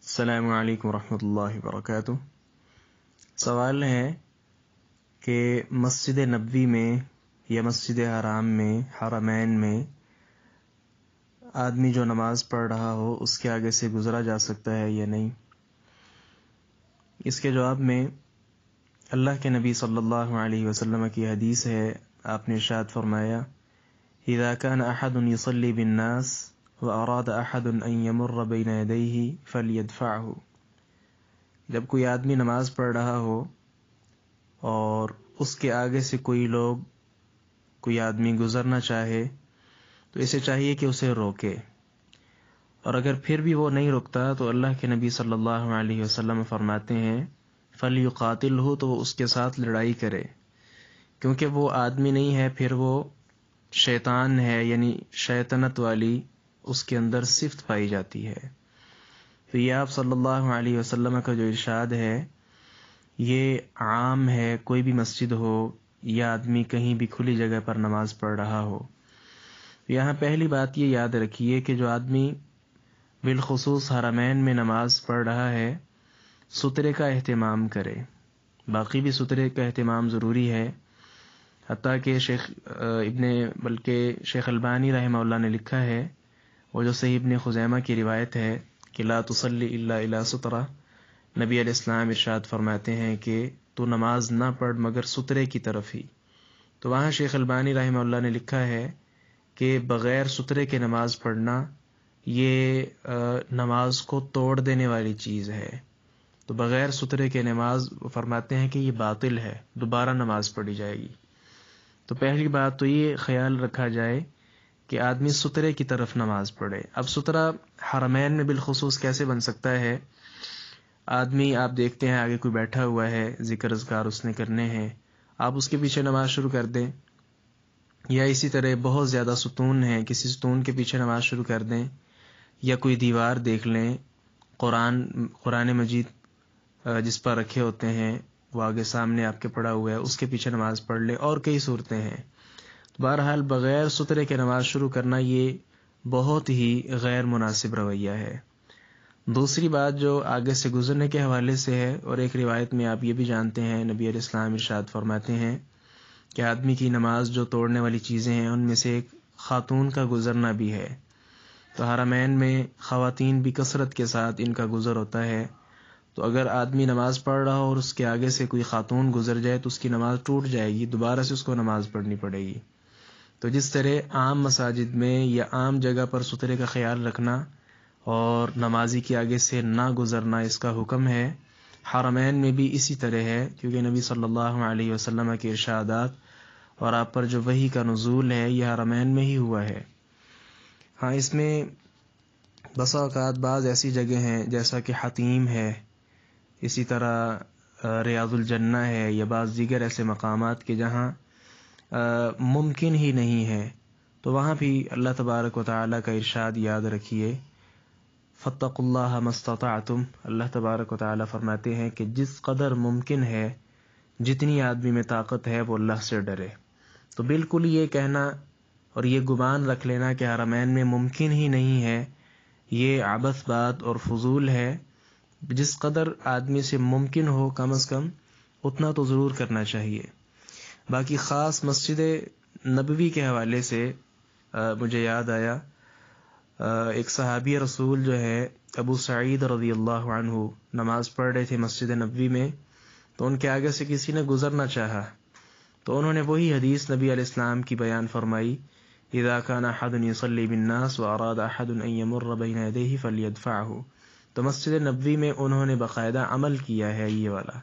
السلام علیکم ورحمۃ اللہ وبرکاتہ۔ سوال ہے کہ مسجد نبوی میں یا مسجد حرام میں حرمین میں آدمی جو نماز پڑھ رہا ہو اس کے آگے سے گزرا جا سکتا ہے یا نہیں۔ اس کے جواب میں اللہ کے نبی صلی اللہ علیہ وسلم کی حدیث ہے، آپ نے ارشاد فرمایا اذا كان احد يصلي بالناس واراد احد ان يمر بين يديه فليدفعه۔ جب کوئی آدمی نماز پڑھ رہا ہو اور اس کے آگے سے کوئی آدمی گزرنا چاہے تو اسے چاہیے کہ اسے روکے، اور اگر پھر بھی وہ نہیں رکتا تو اللہ کے نبی صلی اللہ علیہ وسلم فرماتے ہیں فَلْيُقَاتِلْهُ، تو وہ اس کے ساتھ لڑائی کرے، کیونکہ وہ آدمی نہیں ہے، پھر وہ شیطان ہے، یعنی شیطنت والی اس کے اندر صفت پائی جاتی ہے۔ تو یہ آپ صلی اللہ علیہ وسلم کا جو ارشاد ہے یہ عام ہے، کوئی بھی مسجد ہو یا آدمی کہیں بھی کھلی جگہ پر نماز پڑھ رہا ہو۔ یہاں پہلی بات یہ یاد رکھیے کہ جو آدمی بالخصوص حرمین میں نماز پڑھ رہا ہے سترے کا اہتمام کرے، باقی بھی سترے کا اہتمام ضروری ہے، حتیٰ کہ شیخ البانی رحمہ اللہ نے لکھا ہے، وہ جو صحیح ابن خزیمہ کی روایت ہے کہ لا تصلی الا الی سترہ، نبی علیہ السلام ارشاد فرماتے ہیں کہ تو نماز نہ پڑھ مگر سترے کی طرف ہی۔ تو وہاں شیخ البانی رحمہ اللہ نے لکھا ہے کہ بغیر سترے کے نماز پڑھنا یہ نماز کو توڑ دینے والی چیز ہے، تو بغیر سترے کے نماز فرماتے ہیں کہ یہ باطل ہے، دوبارہ نماز پڑھی جائے گی۔ تو پہلی بات تو یہ خیال رکھا جائے کہ آدمی سترے کی طرف نماز پڑھے۔ اب سترہ حرمین میں بالخصوص کیسے بن سکتا ہے؟ آدمی آپ دیکھتے ہیں آگے کوئی بیٹھا ہوا ہے، ذکر اذکار اس نے کرنے ہیں، آپ اس کے پیچھے نماز شروع کر دیں، یا اسی طرح بہت زیادہ ستون ہیں، کسی ستون کے پیچھے نماز شروع کر دیں، یا کوئی دیوار دیکھ لیں، قرآن مجید جس پر رکھے ہوتے ہیں وہ آگے سامنے آپ کے پڑا ہوا ہے، اس کے پیچھے نماز پڑھ لے، اور کئی صورتیں ہیں۔ بہرحال بغیر سترے کے نماز شروع کرنا یہ بہت ہی غیر مناسب رویہ ہے۔ دوسری بات جو آگے سے گزرنے کے حوالے سے ہے، اور ایک روایت میں آپ یہ بھی جانتے ہیں نبی علیہ السلام ارشاد فرماتے ہیں کہ آدمی کی نماز جو توڑنے والی چیزیں ہیں ان میں سے ایک خاتون کا گزرنا بھی ہے۔ تو حرمین میں خواتین بھی کثرت کے ساتھ ان کا گزر ہوتا ہے، تو اگر آدمی نماز پڑھ رہا ہو اور اس کے آگے سے کوئی خاتون گزر جائے تو اس کی نماز ٹوٹ جائے گی، دوبارہ سے اس کو نماز پڑھنی پڑے گی۔ تو جس طرح عام مساجد میں یا عام جگہ پر سترے کا خیال رکھنا اور نمازی کے آگے سے نہ گزرنا اس کا حکم ہے، حرمین میں بھی اسی طرح ہے، کیونکہ نبی صلی اللہ علیہ وسلم کے ارشادات اور آپ پر جو وحی کا نزول ہے یہ حرمین میں ہی ہوا ہے۔ ہاں، اس میں بسا اوقات بعض ایسی جگہ ہیں جیسا کہ حتیم ہے، اسی طرح ریاض الجنہ ہے، یا بعض دیگر ایسے مقامات کے جہاں ممکن ہی نہیں ہے، تو وہاں بھی اللہ تبارک و تعالیٰ کا ارشاد یاد رکھیے فاتقوا اللہ ما استطعتم۔ اللہ تبارک و تعالیٰ فرماتے ہیں کہ جس قدر ممکن ہے، جتنی آدمی میں طاقت ہے وہ اللہ سے ڈرے۔ تو بالکل یہ کہنا اور یہ گمان رکھ لینا کہ حرمین میں ممکن ہی نہیں ہے، یہ عبث بات اور فضول ہے۔ جس قدر آدمی سے ممکن ہو کم از کم اتنا تو ضرور کرنا چاہیے۔ باقی خاص مسجد نبوی کے حوالے سے مجھے یاد آیا، ایک صحابی رسول جو ہے ابو سعید رضی اللہ عنہ نماز پڑھ رہے تھے مسجد نبوی میں، تو ان کے آگے سے کسی نے گزرنا چاہا، تو انہوں نے وہی حدیث نبی علیہ السلام کی بیان فرمائی اذا كان احد يصلي بالناس واراد احد ان يمر بين يديه فليدفعه۔ تو مسجد نبوی میں انہوں نے باقاعدہ عمل کیا ہے یہ والا۔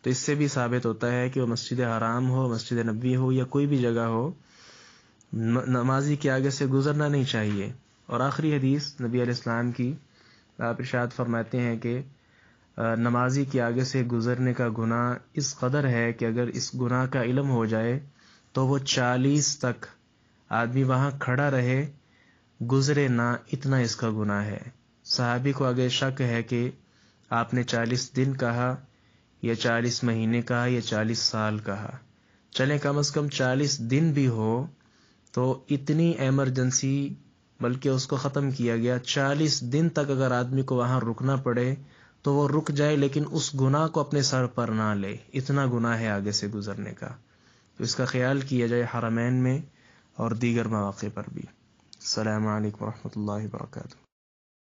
تو اس سے بھی ثابت ہوتا ہے کہ وہ مسجد حرام ہو، مسجد نبوی ہو، یا کوئی بھی جگہ ہو، نمازی کے آگے سے گزرنا نہیں چاہیے۔ اور آخری حدیث نبی علیہ السلام کی، آپ ارشاد فرماتے ہیں کہ نمازی کے آگے سے گزرنے کا گناہ اس قدر ہے کہ اگر اس گناہ کا علم ہو جائے تو وہ 40 تک آدمی وہاں کھڑا رہے، گزرے نہ، اتنا اس کا گناہ ہے۔ صحابی کو آگے شک ہے کہ آپ نے 40 دن کہا یا 40 مہینے کہا یا 40 سال کہا، چلیں کم از کم 40 دن بھی ہو، تو اتنی ایمرجنسی بلکہ اس کو ختم کیا گیا. 40 دن تک اگر آدمی کو وہاں رکنا پڑے تو وہ رک جائے، لیکن اس گناہ کو اپنے سر پر نہ لے، اتنا گناہ ہے آگے سے گزرنے کا. تو اس کا خیال کیا جائے حرمین میں اور دیگر مواقع پر بھی. السلام علیکم ورحمۃ اللہ وبرکاتہ.